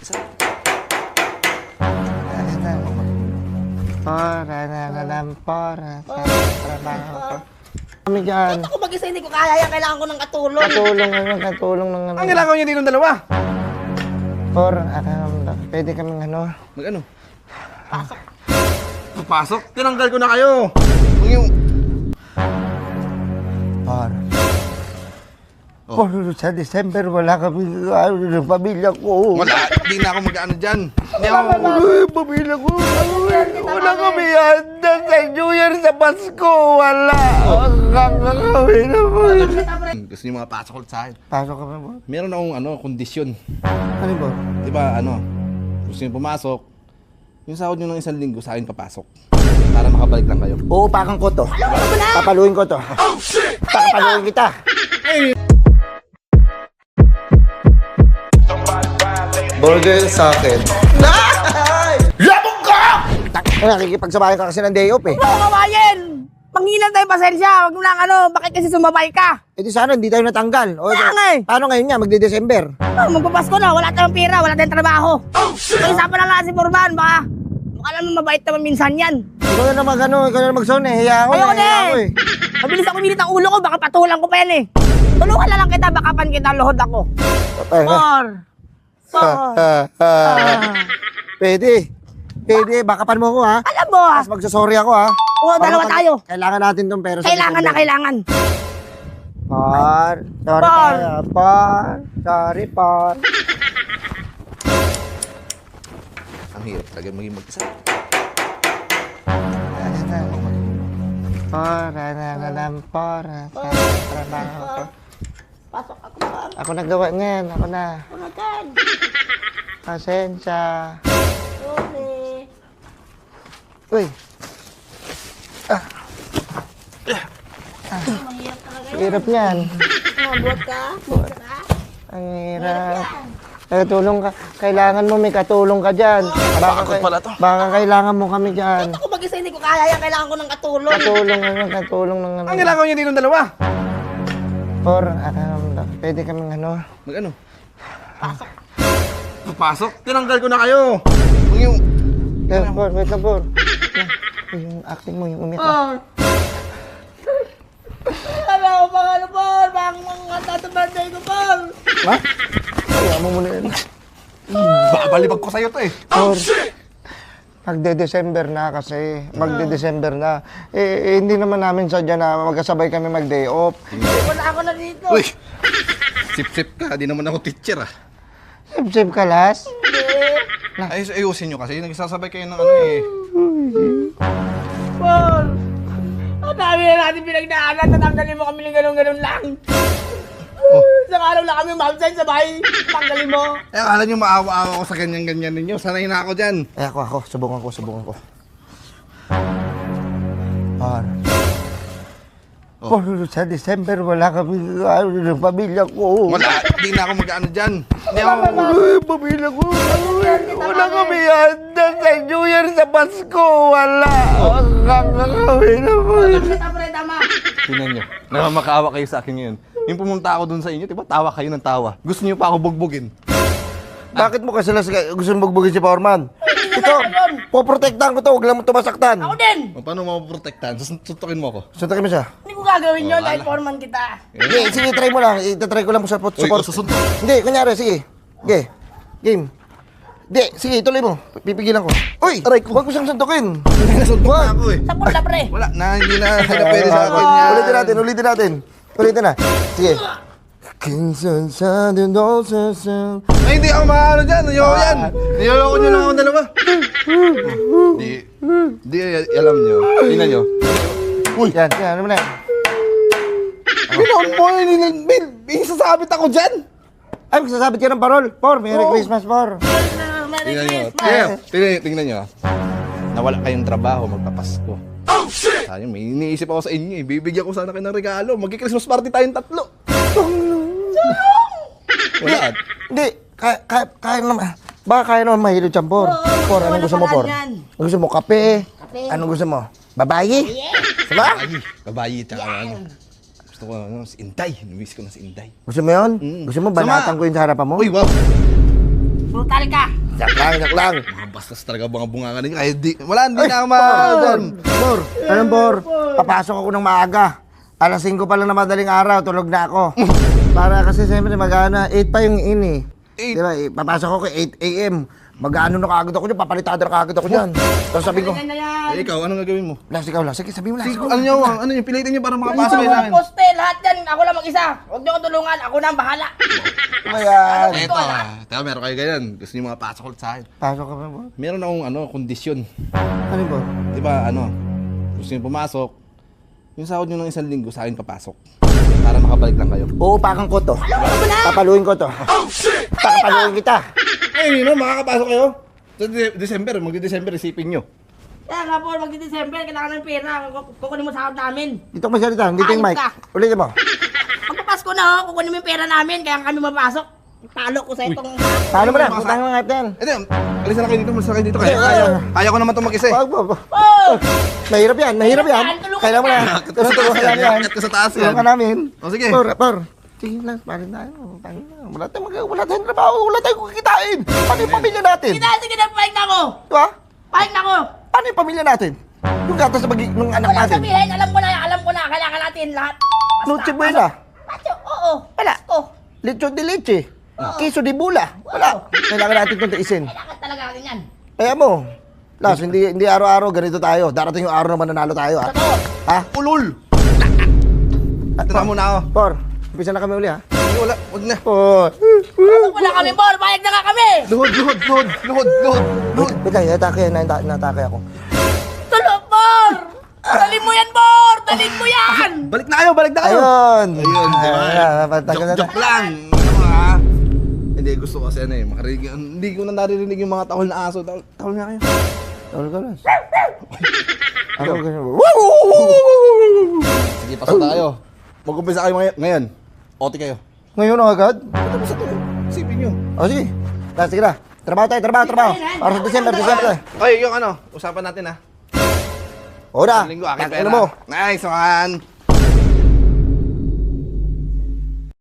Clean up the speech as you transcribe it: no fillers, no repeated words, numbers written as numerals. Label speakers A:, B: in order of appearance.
A: mag-isa.
B: Para sa trabaho ko. Kami dyan.
C: Ako mag-isa, hindi ko kaya yan. Kailangan ko ng katulong.
B: Katulong ng ano.
A: Ang kailangan niyo dito ng dalawa?
B: Pwede kaming ano.
A: Mag-ano? Pasok. Papasok? Tinanggal ko na kayo. Kung yung...
B: Sa December, wala kami ng pamilya ko.
A: Wala, hindi na ako mag-ano dyan. Hindi ako...
B: Pamilya ko. Wala kami handa sa New Year, sa Pasko. Wala. Kami naman.
A: Gusto niyo mga pasok ulit sa akin.
B: Pasok kami po.
A: Meron akong kondisyon.
B: Ano ba?
A: Di ba, gusto niyo pumasok, yung sahod niyo ng 1 linggo sa akin papasok. Para makabalik lang kayo.
B: Uupakan ko to. Papaluin ko to. Papaluin kita.
D: Burger sa akin.
B: Labog ka! Nakikipagsabayan ka kasi ng day off eh.
C: Huwag mo kawain! Panghilan tayo pasensya. Huwag mo lang bakit kasi sumabay ka?
B: Eh di sana hindi tayo natanggal. O,
C: Kaya nga eh.
B: paano ngayon nga? Magde-December.
C: Magpapasko na, wala tayong pera, wala tayong trabaho. Pag-isapan na lang si Forman, baka naman mabait naman minsan yan.
B: Ikaw na mag-zone eh. Hiya ako
C: Ayoko na
B: ako
C: eh. Mabilis ako minit ang ulo ko, baka patulang ko pa yan eh. Tulungan na lang kita, bakapan kita, lohod ako.
B: Pwede. Pwede, bakapan mo ako ha.
C: Alam mo ha?
B: Tapos magsasorry ako ha.
C: Oo, dalawa tayo.
B: Kailangan natin tong pera.
C: Kailangan na kailangan.
B: Sorry tayo. Sorry par.
A: Ang hirap talaga maging mag-isa.
B: Para sa trabaho ko.
C: Pasok ako pa.
B: Ako nagawa ngayon. Ako na.
C: Unagan.
B: Pasensya.
C: Sorry.
B: Uy.
C: Mahirap talaga yan.
B: Hirap niyan.
C: Buhat ka? Buhat ka?
B: Ang hirap. Tulong ka. Kailangan mo may katulong ka dyan.
A: Bakit pala to?
B: Baka kailangan mo kami dyan.
C: Ako mag-isa, hindi ko kaya yan. Kailangan ko ng katulong.
B: Katulong ng ano.
A: Ang kailangan niyo dito ng dalawa?
B: Pwede kaming ano.
A: Mag-ano? Pasok. Papasok? Tinanggal ko na kayo. Kung yung...
B: Wait lang, Por. Yung acting mo, yung umit ka.
C: Alam ko pang ano, Paul? Bang mga tatabanday ko, Paul?
B: Ha? Kaya mo muna yun.
A: Babalibag ko sa'yo to eh.
B: Por, magde-December na kasi. Magde-December na. Hindi naman namin sadya na magkasabay kami mag-day off.
C: Wala ako na dito.
A: Uy! Sip-sip ka, di naman ako teacher ah.
B: Sip-sip ka, Las.
A: Ayusin nyo kasi, nagsasabay kayo ng eh.
C: Paul! Ang dami na natin pinagdaanan. Tatanggalin mo kami ng ganun-ganun lang. Isang araw lang kami umabsent sa bahay. Tanggalin mo.
A: Akala nyo maawa-awa ko sa ganyan-ganyan ninyo. Sanay na ako dyan.
B: Ako. Subukan ko. Por, sa December, wala kami ng pamilya ko.
A: Wala, hindi na ako mag-ano dyan. Hindi ako...
B: Pamilya ko. Wala kami handa sa New Year, sa Pasko. Wala. Kami naman.
C: Tama.
A: Tingnan nyo, namamakaawa kayo sa akin ngayon. Yung pumunta ako dun sa inyo, diba tawa kayo ng tawa. Gusto niyo pa ako bugbugin.
B: Bakit mo kasi gusto mong bugbugin si Powerman? Ito, poprotektahan ko to, huwag lang mo ito masaktan.
C: Ako din.
A: Paano mapoprotektahan? Suntukin mo ako.
B: Suntakin mo siya.
C: Hindi ko gagawin yun dahil foreman kita.
B: Sige, try mo lang. Itatry ko lang mo sa support.
A: susuntok.
B: Hindi, kunyari, sige. Okay, game. Hindi, sige, tuloy mo. Pipigilan ko. Uy, huwag mo siyang suntukin.
A: Nasuntok na ako eh.
C: Sa pula, pre.
A: Wala, hindi na pwede sa akin yan.
B: Ulitin na. Sige. Kinsan sa dinosaur.
A: Ay, hindi ako maano dyan. Ayoko yan. Niloloko nyo lang ako dalawa. Di, alam nyo. Tingnan nyo.
B: Uy, yan, ano mo na yan?
A: Binon mo yun. Isasabit ako dyan.
B: Ay, magsasabit ka ng parol. Merry Christmas, Por.
A: Tingnan nyo. Tingnan nyo. Nawala kayong trabaho, magpapasko. Sayang, may iniisip ako sa inyo eh. Bibigyan ko sana kayo ng regalo. Magki-Christmas party tayong 3. Wala.
B: Hindi, kaya naman. Baka kaya naman mahilo dyan, Por. Por, anong gusto mo, Por? Anong gusto mo? Kape? Anong gusto mo? Babayi? Diba?
A: Babayi, tsaka ano. Gusto ko si Inday. Namiss ko na si Inday.
B: Gusto mo yun? Gusto mo banatan ko yun sa harapan mo?
A: Uy, wow!
C: Brutal ka.
B: Joke lang.
A: Mga bastos talaga mga bunga ninyo. Kahit di, wala, hindi na ako
B: Por, anong por? Papasok ako ng maaga. Alas 5 pa lang na madaling araw, tulog na ako. Para kasi siyempre mag-ano, 8 pa yung ini.
A: Eight?
B: Di ba, papasok ako 8 a.m. Mag-ano na kaagad ako dyan, papalitada na kaagad ako dyan. Tapos sabi ko,
C: Ganyan na yan.
A: Eh, ikaw, anong gagawin mo?
B: last ikaw lang. Sige, sabi mo last.
A: Ano nyo, pilitin nyo para makapasok kayo
C: Mga
A: namin.
C: poste, lahat yan. Ako lang mag-isa. Huwag niyo ko tulungan. Ako na ang bahala.
B: Ano yan?
A: Eto teka, meron kayo ganyan. Gusto nyo mga pasok ulit sa akin.
B: Pasok ka ba, por?
A: Meron akong kondisyon.
B: Ano po?
A: Di ba, gusto nyo pumasok, yung sahod nyo ng 1 linggo sa akin papasok. Para makabalik lang kayo.
B: Uupakan ko to. Papaluin ko to. Papaluin kita.
A: Ay, makakapasok kayo. Sa December, magdi-December, isipin nyo.
C: Kaya nga po, mag-December, kailangan ng pera. Kukunin mo sahod namin.
B: Dito ko masalita, dito yung mic.
C: Ayos ka.
B: Ulitin mo.
C: Magpapasko na, kukunin mo yung pera namin. Kaya kami mapasok. Talo ko sa itong...
B: Paano mo na? Utang mo nga yan.
A: Eh, alis na kayo dito, Kaya ko naman itong mag-isa eh.
B: Wag mo.
C: Oh!
B: Mahirap yan.
C: Tulungan
B: Kailan mo na. Tulungan yan.
A: Akit ko sa taas yan.
B: Tulungan namin.
A: O, sige.
B: Por. Sige lang, parin tayo. Wala tayong trabaho. Wala tayong kukitain. Paano yung pamilya natin?
C: Sige na, paig na ako.
B: Diba?
C: Paig na ako.
B: Paano yung pamilya natin? Yung gatas sa bagi ng anak
C: Wala
B: natin.
C: sabihin, alam ko na. Kailangan natin lahat.
B: Noche buena.
C: Pacho, oo.
B: Wala.
C: Pasko.
B: Lechon de leche. Queso de bula. Wala. Kailangan natin itong tiisin.
C: Kailangan talaga natin yan.
B: Kaya mo. Las, hindi araw-araw ganito tayo. Darating yung araw na mananalo tayo, ha?
C: Totoo.
B: Ha?
A: Ulol! Tira muna ako.
B: Por, umpisa na kami uli, ha?
A: Hindi, wag na.
B: Por.
C: Wala kami, Bor. Paig na nga kami.
A: Luhod.
B: Wait lang, natake ako.
C: Tulog, Bor. Dalhin mo yan, Bor. Dalhin mo yan.
A: Balik na kayo.
B: Ayun!
A: Ayun, di ba?
B: Tagal na.
A: Joke lang. Hindi, gusto ko kasi makarinig. Hindi ko na naririnig yung mga tahol na aso. Tahol nga kayo.
B: Tawal ka lang. Ako ganyan.
A: Sige, pasok na kayo. Mag-umpisa kayo ngayon. Oti kayo.
B: Ngayon na agad?
A: Tapos ito. Isipin nyo.
B: O sige. Sige na. Trabaho tayo. Para sa December.
A: Okay, yung usapan natin ha.
B: Ora.
A: Linggo, akin
B: Ano
A: pera.
B: mo?
A: Nice one.